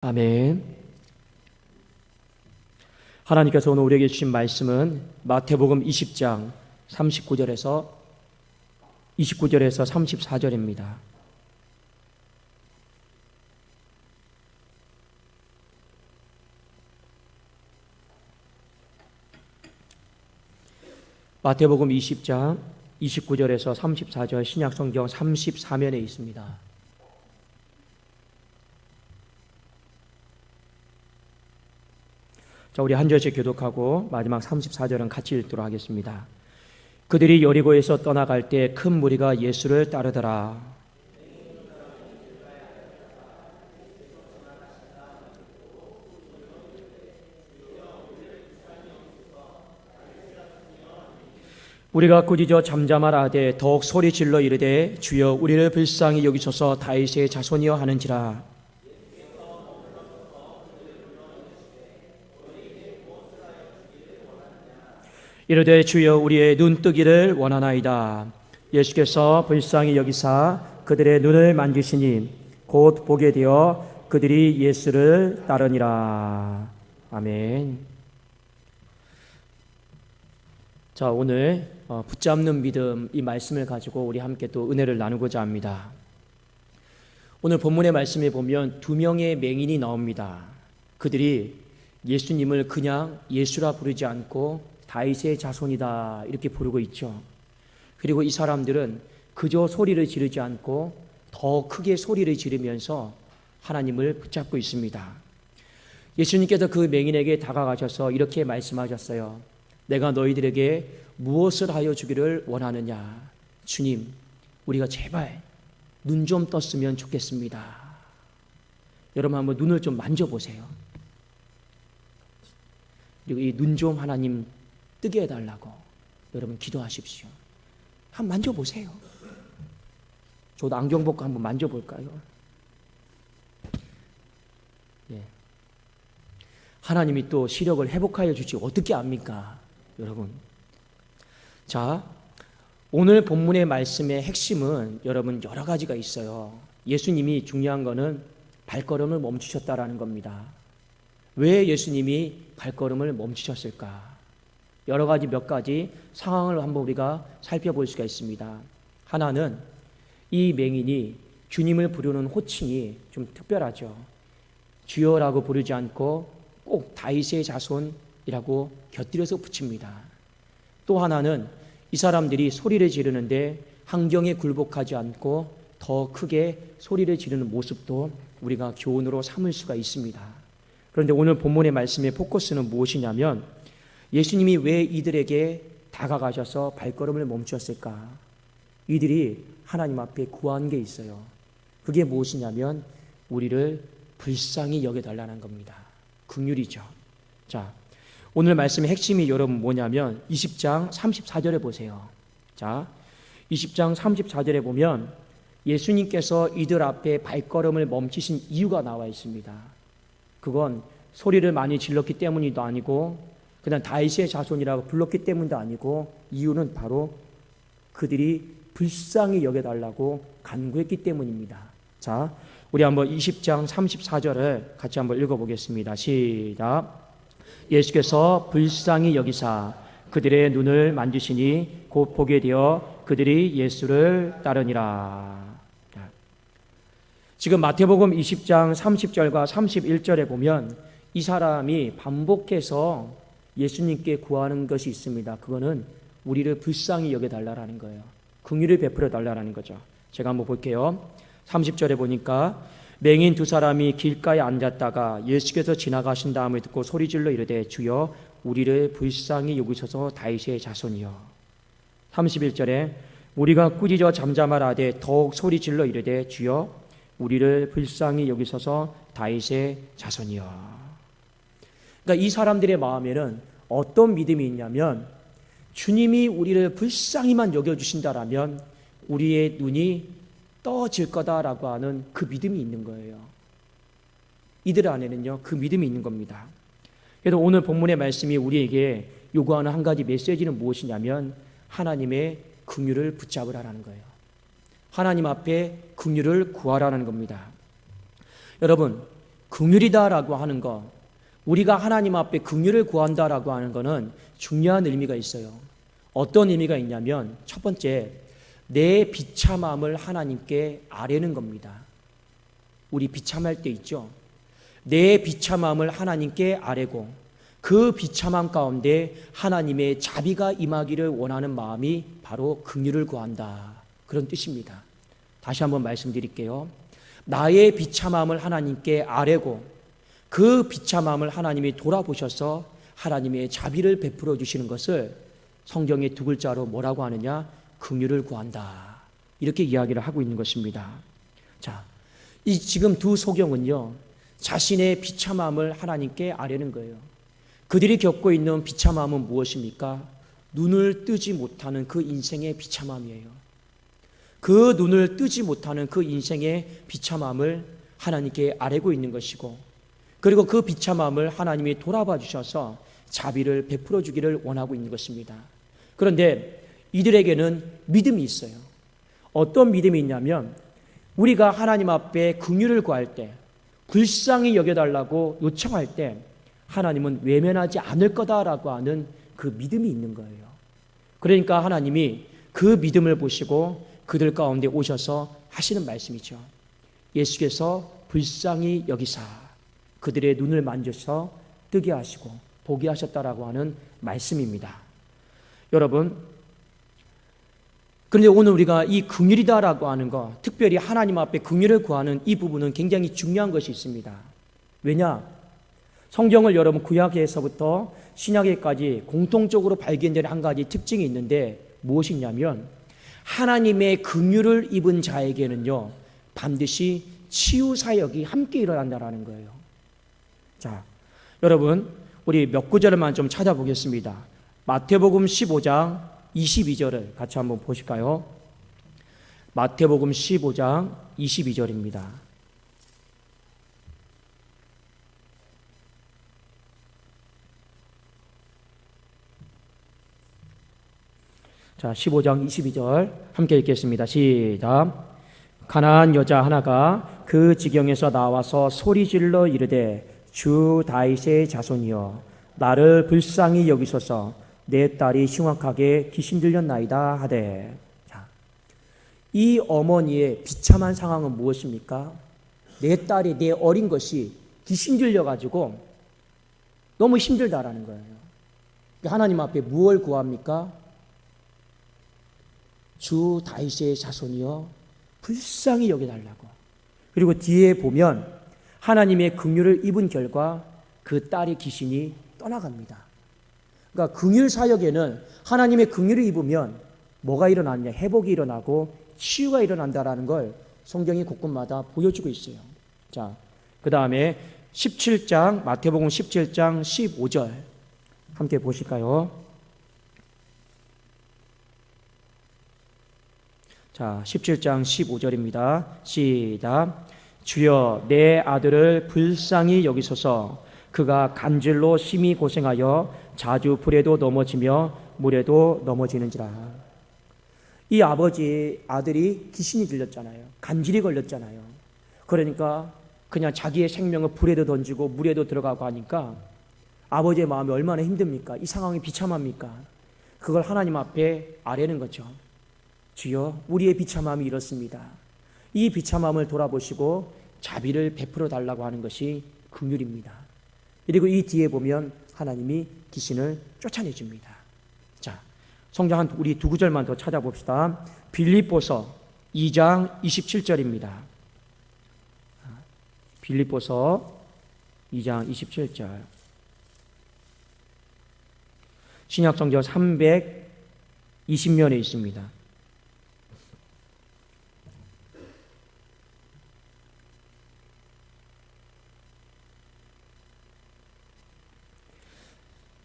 아멘. 하나님께서 오늘 우리에게 주신 말씀은 마태복음 20장 29절에서 34절입니다. 마태복음 20장 29절에서 34절 신약성경 34면에 있습니다. 자, 우리 한 절씩 교독하고 마지막 34절은 같이 읽도록 하겠습니다. 그들이 여리고에서 떠나갈 때 큰 무리가 예수를 따르더라. 우리가 꾸짖어 잠잠하라되 더욱 소리 질러 이르되 주여 우리를 불쌍히 여기소서 다윗의 자손이여 하는지라. 이르되 주여 우리의 눈뜨기를 원하나이다. 예수께서 불쌍히 여기사 그들의 눈을 만지시니 곧 보게 되어 그들이 예수를 따르니라. 아멘. 자, 오늘 붙잡는 믿음 이 말씀을 가지고 우리 함께 또 은혜를 나누고자 합니다. 오늘 본문의 말씀에 보면 두 명의 맹인이 나옵니다. 그들이 예수님을 그냥 예수라 부르지 않고 다윗의 자손이다 이렇게 부르고 있죠. 그리고 이 사람들은 그저 소리를 지르지 않고 더 크게 소리를 지르면서 하나님을 붙잡고 있습니다. 예수님께서 그 맹인에게 다가가셔서 이렇게 말씀하셨어요. 내가 너희들에게 무엇을 하여 주기를 원하느냐. 주님, 우리가 제발 눈 좀 떴으면 좋겠습니다. 여러분 한번 눈을 좀 만져보세요. 그리고 이 눈 좀 하나님 뜨게 해달라고 여러분 기도하십시오. 한번 만져보세요. 저도 안경 벗고 한번 만져볼까요? 예. 하나님이 또 시력을 회복하여 주지 어떻게 압니까? 여러분. 자, 오늘 본문의 말씀의 핵심은 여러분 여러 가지가 있어요. 예수님이 중요한 거는 발걸음을 멈추셨다라는 겁니다. 왜 예수님이 발걸음을 멈추셨을까? 여러 가지 몇 가지 상황을 한번 우리가 살펴볼 수가 있습니다. 하나는 이 맹인이 주님을 부르는 호칭이 좀 특별하죠. 주여라고 부르지 않고 꼭 다윗의 자손이라고 곁들여서 붙입니다. 또 하나는 이 사람들이 소리를 지르는데 환경에 굴복하지 않고 더 크게 소리를 지르는 모습도 우리가 교훈으로 삼을 수가 있습니다. 그런데 오늘 본문의 말씀의 포커스는 무엇이냐면 예수님이 왜 이들에게 다가가셔서 발걸음을 멈추었을까? 이들이 하나님 앞에 구한 게 있어요. 그게 무엇이냐면 우리를 불쌍히 여겨달라는 겁니다. 긍휼이죠. 자, 오늘 말씀의 핵심이 여러분 뭐냐면 20장 34절에 보세요. 자, 20장 34절에 보면 예수님께서 이들 앞에 발걸음을 멈추신 이유가 나와 있습니다. 그건 소리를 많이 질렀기 때문이도 아니고 그냥 다윗의 자손이라고 불렀기 때문도 아니고 이유는 바로 그들이 불쌍히 여겨달라고 간구했기 때문입니다. 자, 우리 한번 20장 34절을 같이 한번 읽어보겠습니다. 시작. 예수께서 불쌍히 여기사 그들의 눈을 만지시니 곧 보게 되어 그들이 예수를 따르니라. 지금 마태복음 20장 30절과 31절에 보면 이 사람이 반복해서 예수님께 구하는 것이 있습니다. 그거는 우리를 불쌍히 여겨달라는 거예요. 긍휼을 베풀어 달라는 거죠. 제가 한번 볼게요. 30절에 보니까 맹인 두 사람이 길가에 앉았다가 예수께서 지나가신 다음에 듣고 소리질러 이르되 주여 우리를 불쌍히 여기소서 다윗의 자손이여. 31절에 우리가 꾸짖어 잠잠하라되 더욱 소리질러 이르되 주여 우리를 불쌍히 여기소서 다윗의 자손이여. 그러니까 이 사람들의 마음에는 어떤 믿음이 있냐면 주님이 우리를 불쌍히만 여겨주신다라면 우리의 눈이 떠질 거다라고 하는 그 믿음이 있는 거예요. 이들 안에는요 그 믿음이 있는 겁니다. 그래서 오늘 본문의 말씀이 우리에게 요구하는 한 가지 메시지는 무엇이냐면 하나님의 긍휼을 붙잡으라는 거예요. 하나님 앞에 긍휼을 구하라는 겁니다. 여러분, 긍휼이다라고 하는 것, 우리가 하나님 앞에 긍휼을 구한다라고 하는 것은 중요한 의미가 있어요. 어떤 의미가 있냐면 첫 번째, 내 비참함을 하나님께 아뢰는 겁니다. 우리 비참할 때 있죠. 내 비참함을 하나님께 아뢰고 그 비참함 가운데 하나님의 자비가 임하기를 원하는 마음이 바로 긍휼을 구한다, 그런 뜻입니다. 다시 한번 말씀드릴게요. 나의 비참함을 하나님께 아뢰고 그 비참함을 하나님이 돌아보셔서 하나님의 자비를 베풀어 주시는 것을 성경의 두 글자로 뭐라고 하느냐? 긍휼을 구한다, 이렇게 이야기를 하고 있는 것입니다. 자, 이 지금 두 소경은요, 자신의 비참함을 하나님께 아뢰는 거예요. 그들이 겪고 있는 비참함은 무엇입니까? 눈을 뜨지 못하는 그 인생의 비참함이에요. 그 눈을 뜨지 못하는 그 인생의 비참함을 하나님께 아뢰고 있는 것이고, 그리고 그 비참함을 하나님이 돌아봐 주셔서 자비를 베풀어 주기를 원하고 있는 것입니다. 그런데 이들에게는 믿음이 있어요. 어떤 믿음이 있냐면, 우리가 하나님 앞에 긍휼을 구할 때, 불쌍히 여겨달라고 요청할 때 하나님은 외면하지 않을 거다라고 하는 그 믿음이 있는 거예요. 그러니까 하나님이 그 믿음을 보시고 그들 가운데 오셔서 하시는 말씀이죠. 예수께서 불쌍히 여기사 그들의 눈을 만져서 뜨게 하시고 보게 하셨다라고 하는 말씀입니다. 여러분, 그런데 오늘 우리가 이 긍휼이다라고 하는 것, 특별히 하나님 앞에 긍휼을 구하는 이 부분은 굉장히 중요한 것이 있습니다. 왜냐? 성경을 여러분 구약에서부터 신약에까지 공통적으로 발견되는 한 가지 특징이 있는데 무엇이냐면, 하나님의 긍휼을 입은 자에게는요, 반드시 치유 사역이 함께 일어난다라는 거예요. 자, 여러분, 우리 몇 구절만 좀 찾아보겠습니다. 마태복음 15장 22절을 같이 한번 보실까요? 마태복음 15장 22절입니다. 자, 15장 22절 함께 읽겠습니다. 시작. 가나안 여자 하나가 그 지경에서 나와서 소리질러 이르되, 주 다윗의 자손이여, 나를 불쌍히 여기소서, 내 딸이 흉악하게 귀신 들렸나이다 하되. 자, 이 어머니의 비참한 상황은 무엇입니까? 내 딸이, 내 어린 것이 귀신 들려가지고 너무 힘들다라는 거예요. 하나님 앞에 무엇을 구합니까? 주 다윗의 자손이여, 불쌍히 여겨달라고. 그리고 뒤에 보면 하나님의 긍휼을 입은 결과 그 딸의 귀신이 떠나갑니다. 그러니까 긍휼 사역에는 하나님의 긍휼을 입으면 뭐가 일어나느냐? 회복이 일어나고 치유가 일어난다라는 걸 성경이 곳곳마다 보여주고 있어요. 자, 그 다음에 17장, 마태복음 17장 15절 함께 보실까요? 자, 17장 15절입니다. 시작. 주여, 내 아들을 불쌍히 여기소서. 그가 간질로 심히 고생하여 자주 불에도 넘어지며 물에도 넘어지는지라. 이 아들이 귀신이 들렸잖아요. 간질이 걸렸잖아요. 그러니까 그냥 자기의 생명을 불에도 던지고 물에도 들어가고 하니까 아버지의 마음이 얼마나 힘듭니까? 이 상황이 비참합니까? 그걸 하나님 앞에 아뢰는 거죠. 주여, 우리의 비참함이 이렇습니다. 이 비참함을 돌아보시고 자비를 베풀어 달라고 하는 것이 긍휼입니다. 그리고 이 뒤에 보면 하나님이 귀신을 쫓아내 줍니다. 자, 성경 한 우리 두 구절만 더 찾아봅시다. 빌립보서 2장 27절입니다. 빌립보서 2장 27절. 신약 성경 320면에 있습니다.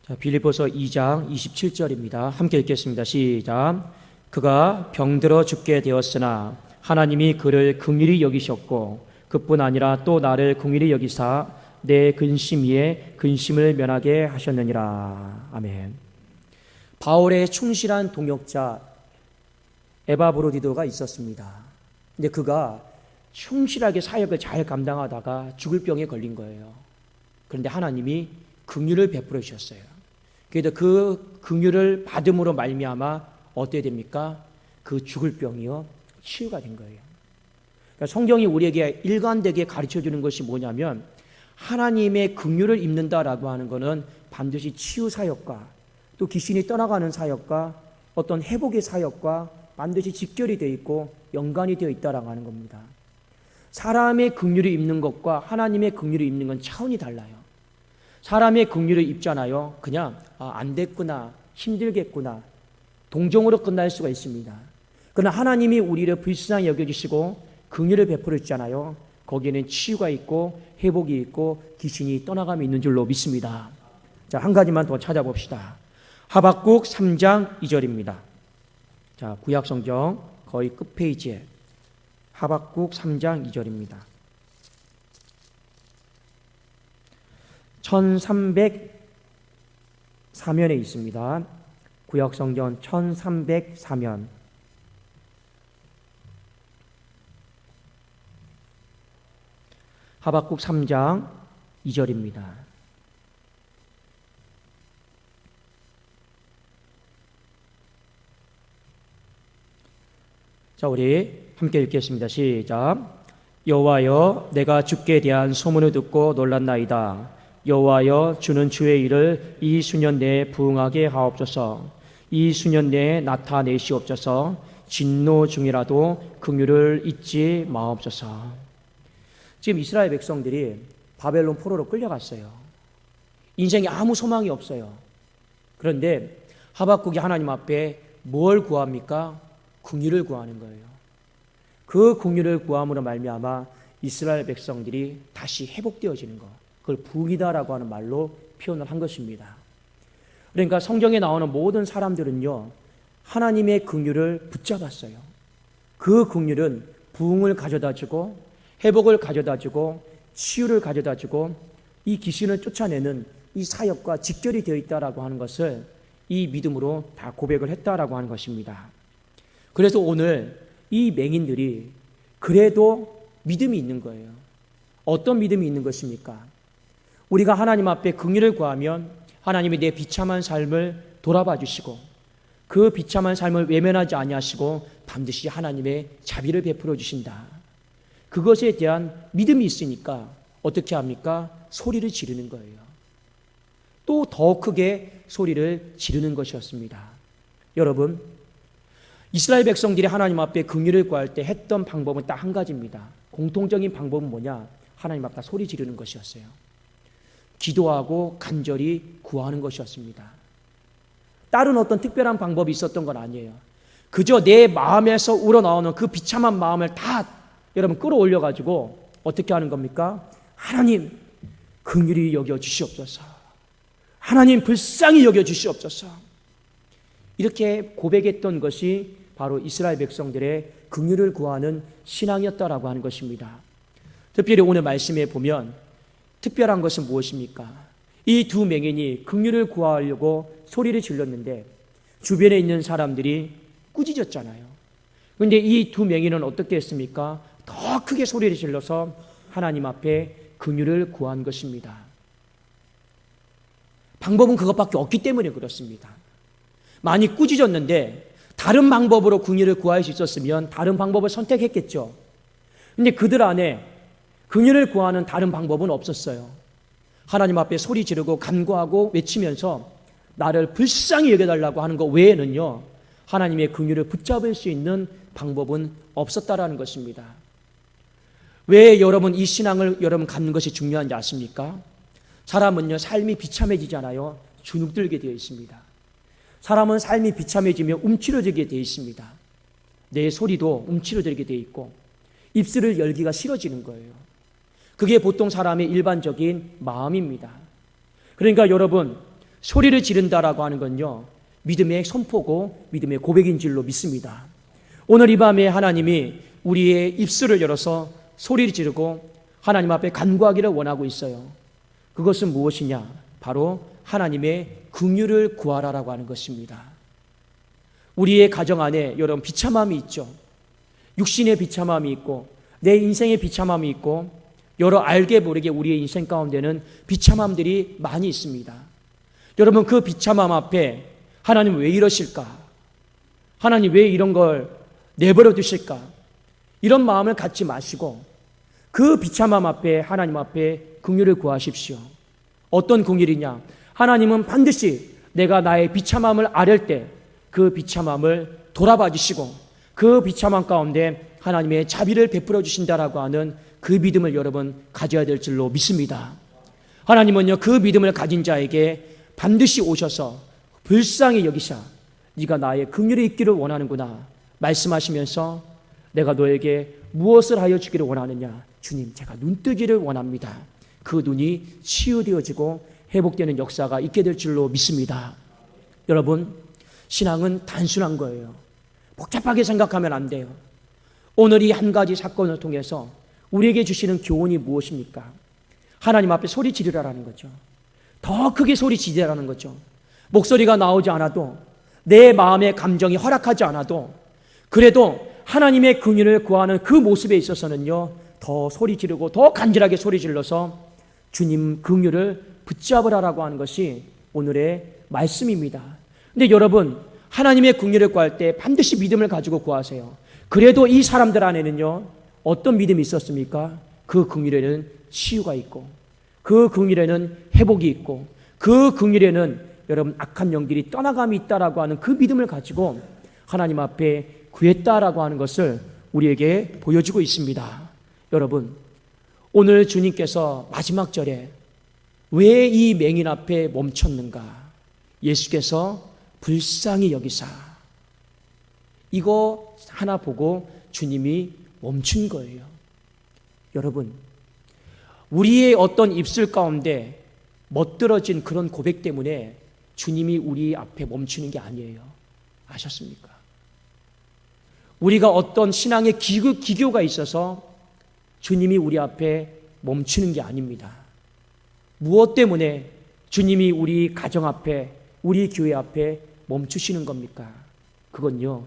자, 빌립보서 2장 27절입니다. 함께 읽겠습니다. 시작. 그가 병들어 죽게 되었으나 하나님이 그를 긍휼히 여기셨고 그뿐 아니라 또 나를 긍휼히 여기사 내 근심 위에 근심을 면하게 하셨느니라. 아멘. 바울의 충실한 동역자 에바브로디도가 있었습니다. 근데 그가 충실하게 사역을 잘 감당하다가 죽을 병에 걸린 거예요. 그런데 하나님이 긍휼을 베풀어 주셨어요. 그래서 그 긍휼을 받음으로 말미암아 어떻게 됩니까? 그 죽을 병이요 치유가 된 거예요. 그러니까 성경이 우리에게 일관되게 가르쳐 주는 것이 뭐냐면 하나님의 긍휼을 입는다라고 하는 것은 반드시 치유 사역과 또 귀신이 떠나가는 사역과 어떤 회복의 사역과 반드시 직결이 되어 있고 연관이 되어 있다라고 하는 겁니다. 사람의 긍휼을 입는 것과 하나님의 긍휼을 입는 건 차원이 달라요. 사람의 긍휼을 입잖아요. 그냥 안 됐구나, 힘들겠구나, 동정으로 끝날 수가 있습니다. 그러나 하나님이 우리를 불쌍히 여겨주시고 긍휼을 베풀어 주잖아요. 거기에는 치유가 있고 회복이 있고 귀신이 떠나감이 있는 줄로 믿습니다. 자, 한 가지만 더 찾아봅시다. 하박국 3장 2절입니다. 자, 구약성경 거의 끝페이지에 하박국 3장 2절입니다. 1304면에 있습니다. 구약성경 1304면. 하박국 3장 2절입니다. 자, 우리 함께 읽겠습니다. 시작. 여호와여, 내가 주께 대한 소문을 듣고 놀랐나이다. 여호와여, 주는 주의 일을 이 수년 내에 부응하게 하옵소서. 이 수년 내에 나타내시옵소서. 진노 중이라도 긍휼을 잊지 마옵소서. 지금 이스라엘 백성들이 바벨론 포로로 끌려갔어요. 인생에 아무 소망이 없어요. 그런데 하박국이 하나님 앞에 뭘 구합니까? 긍휼을 구하는 거예요. 그 긍휼을 구함으로 말미암아 이스라엘 백성들이 다시 회복되어지는 것, 그걸 부흥이다라고 하는 말로 표현을 한 것입니다. 그러니까 성경에 나오는 모든 사람들은요, 하나님의 긍휼을 붙잡았어요. 그 긍휼은 부흥을 가져다주고 회복을 가져다주고 치유를 가져다주고 이 귀신을 쫓아내는 이 사역과 직결이 되어 있다라고 하는 것을 이 믿음으로 다 고백을 했다라고 하는 것입니다. 그래서 오늘 이 맹인들이 그래도 믿음이 있는 거예요. 어떤 믿음이 있는 것입니까? 우리가 하나님 앞에 긍휼을 구하면 하나님이 내 비참한 삶을 돌아봐 주시고 그 비참한 삶을 외면하지 아니하시고 반드시 하나님의 자비를 베풀어 주신다. 그것에 대한 믿음이 있으니까 어떻게 합니까? 소리를 지르는 거예요. 또 더 크게 소리를 지르는 것이었습니다. 여러분, 이스라엘 백성들이 하나님 앞에 긍휼을 구할 때 했던 방법은 딱 한 가지입니다. 공통적인 방법은 뭐냐? 하나님 앞에 소리 지르는 것이었어요. 기도하고 간절히 구하는 것이었습니다. 다른 어떤 특별한 방법이 있었던 건 아니에요. 그저 내 마음에서 우러나오는 그 비참한 마음을 다 여러분 끌어올려가지고 어떻게 하는 겁니까? 하나님 긍휼히 여겨 주시옵소서. 하나님 불쌍히 여겨 주시옵소서. 이렇게 고백했던 것이 바로 이스라엘 백성들의 긍휼을 구하는 신앙이었다라고 하는 것입니다. 특별히 오늘 말씀에 보면 특별한 것은 무엇입니까? 이 두 맹인이 긍휼을 구하려고 소리를 질렀는데 주변에 있는 사람들이 꾸짖었잖아요. 그런데 이 두 맹인은 어떻게 했습니까? 더 크게 소리를 질러서 하나님 앞에 긍휼을 구한 것입니다. 방법은 그것밖에 없기 때문에 그렇습니다. 많이 꾸짖었는데 다른 방법으로 긍휼을 구할 수 있었으면 다른 방법을 선택했겠죠. 그런데 그들 안에 긍휼을 구하는 다른 방법은 없었어요. 하나님 앞에 소리 지르고 간구하고 외치면서 나를 불쌍히 여겨달라고 하는 것 외에는요, 하나님의 긍휼을 붙잡을 수 있는 방법은 없었다라는 것입니다. 왜 여러분 이 신앙을 여러분 갖는 것이 중요한지 아십니까? 사람은요, 삶이 비참해지잖아요. 주눅들게 되어 있습니다. 사람은 삶이 비참해지면 움츠러들게 되어 있습니다. 내 소리도 움츠러들게 되어 있고 입술을 열기가 싫어지는 거예요. 그게 보통 사람의 일반적인 마음입니다. 그러니까 여러분, 소리를 지른다라고 하는 건요, 믿음의 선포고 믿음의 고백인 줄로 믿습니다. 오늘 이 밤에 하나님이 우리의 입술을 열어서 소리를 지르고 하나님 앞에 간구하기를 원하고 있어요. 그것은 무엇이냐? 바로 하나님의 긍휼을 구하라라고 하는 것입니다. 우리의 가정 안에 여러분 비참함이 있죠. 육신의 비참함이 있고 내 인생에 비참함이 있고 여러 알게 모르게 우리의 인생 가운데는 비참함들이 많이 있습니다. 여러분, 그 비참함 앞에 하나님 왜 이러실까? 하나님 왜 이런 걸 내버려 두실까? 이런 마음을 갖지 마시고 그 비참함 앞에 하나님 앞에 긍휼을 구하십시오. 어떤 긍휼이냐? 하나님은 반드시 내가 나의 비참함을 아랠 때 그 비참함을 돌아봐 주시고 그 비참함 가운데 하나님의 자비를 베풀어 주신다라고 하는 그 믿음을 여러분 가져야 될 줄로 믿습니다. 하나님은요, 그 믿음을 가진 자에게 반드시 오셔서 불쌍히 여기사 네가 나의 긍휼이 있기를 원하는구나 말씀하시면서 내가 너에게 무엇을 하여 주기를 원하느냐? 주님, 제가 눈뜨기를 원합니다. 그 눈이 치유되어지고 회복되는 역사가 있게 될 줄로 믿습니다. 여러분, 신앙은 단순한 거예요. 복잡하게 생각하면 안 돼요. 오늘 이 한 가지 사건을 통해서 우리에게 주시는 교훈이 무엇입니까? 하나님 앞에 소리 지르라는 거죠. 더 크게 소리 지르라는 거죠. 목소리가 나오지 않아도 내 마음의 감정이 허락하지 않아도 그래도 하나님의 긍휼을 구하는 그 모습에 있어서는요, 더 소리 지르고 더 간절하게 소리 질러서 주님 긍휼을 붙잡으라라고 하는 것이 오늘의 말씀입니다. 근데 여러분, 하나님의 긍휼을 구할 때 반드시 믿음을 가지고 구하세요. 그래도 이 사람들 안에는요, 어떤 믿음이 있었습니까? 그 긍휼에는 치유가 있고 그 긍휼에는 회복이 있고 그 긍휼에는 여러분 악한 영들이 떠나감이 있다라고 하는 그 믿음을 가지고 하나님 앞에 구했다라고 하는 것을 우리에게 보여주고 있습니다. 여러분, 오늘 주님께서 마지막 절에 왜 이 맹인 앞에 멈췄는가? 예수께서 불쌍히 여기사 이거 하나 보고 주님이 멈춘 거예요. 여러분, 우리의 어떤 입술 가운데 멋들어진 그런 고백 때문에 주님이 우리 앞에 멈추는 게 아니에요. 아셨습니까? 우리가 어떤 신앙의 기교가 있어서 주님이 우리 앞에 멈추는 게 아닙니다. 무엇 때문에 주님이 우리 가정 앞에, 우리 교회 앞에 멈추시는 겁니까? 그건요,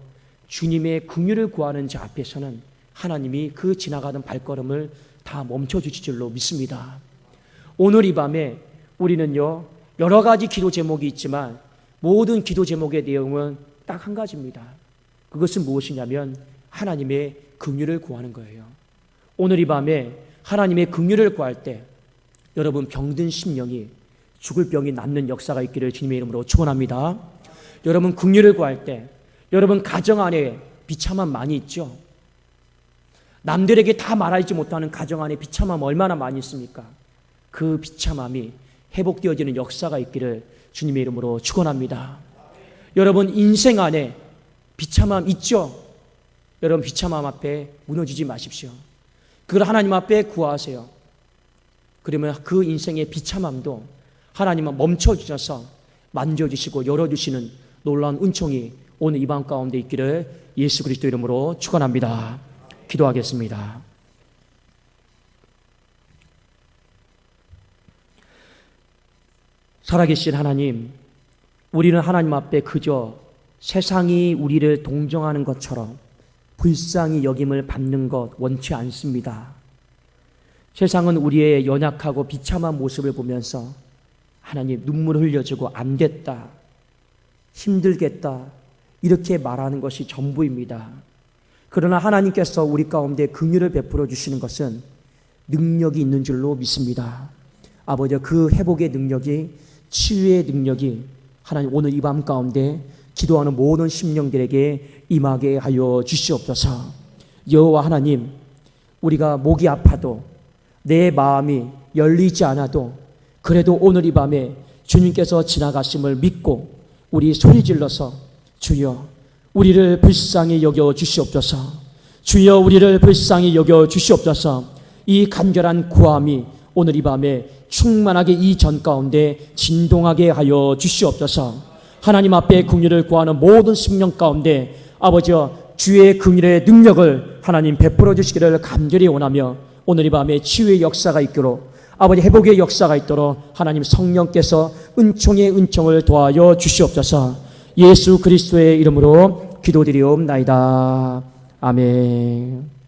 주님의 긍휼을 구하는 자 앞에서는 하나님이 그 지나가던 발걸음을 다 멈춰주실 줄로 믿습니다. 오늘 이 밤에 우리는요, 여러 가지 기도 제목이 있지만 모든 기도 제목의 내용은 딱 한 가지입니다. 그것은 무엇이냐면 하나님의 긍휼을 구하는 거예요. 오늘 이 밤에 하나님의 긍휼을 구할 때 여러분 병든 심령이 죽을 병이 낫는 역사가 있기를 주님의 이름으로 축원합니다. 여러분 긍휼을 구할 때 여러분 가정 안에 비참함 많이 있죠? 남들에게 다 말하지 못하는 가정 안에 비참함 얼마나 많이 있습니까? 그 비참함이 회복되어지는 역사가 있기를 주님의 이름으로 축원합니다. 여러분 인생 안에 비참함 있죠? 여러분 비참함 앞에 무너지지 마십시오. 그걸 하나님 앞에 구하세요. 그러면 그 인생의 비참함도 하나님은 멈춰주셔서 만져주시고 열어주시는 놀라운 은총이 오늘 이 밤 가운데 있기를 예수 그리스도 이름으로 축원합니다. 기도하겠습니다. 살아계신 하나님, 우리는 하나님 앞에 그저 세상이 우리를 동정하는 것처럼 불쌍히 여김을 받는 것 원치 않습니다. 세상은 우리의 연약하고 비참한 모습을 보면서 하나님 눈물을 흘려주고 안 됐다, 힘들겠다 이렇게 말하는 것이 전부입니다. 그러나 하나님께서 우리 가운데 긍휼을 베풀어 주시는 것은 능력이 있는 줄로 믿습니다. 아버지, 그 회복의 능력이, 치유의 능력이 하나님 오늘 이 밤 가운데 기도하는 모든 심령들에게 임하게 하여 주시옵소서. 여호와 하나님, 우리가 목이 아파도 내 마음이 열리지 않아도 그래도 오늘 이 밤에 주님께서 지나가심을 믿고 우리 소리 질러서 주여 우리를 불쌍히 여겨 주시옵소서. 주여 우리를 불쌍히 여겨 주시옵소서. 이 간절한 구함이 오늘 이 밤에 충만하게 이 전 가운데 진동하게 하여 주시옵소서. 하나님 앞에 긍휼을 구하는 모든 심령 가운데 아버지여 주의 긍휼의 능력을 하나님 베풀어 주시기를 간절히 원하며 오늘 이 밤에 치유의 역사가 있도록 아버지 회복의 역사가 있도록 하나님 성령께서 은총의 은총을 도하여 주시옵소서. 예수 그리스도의 이름으로 기도드리옵나이다. 아멘.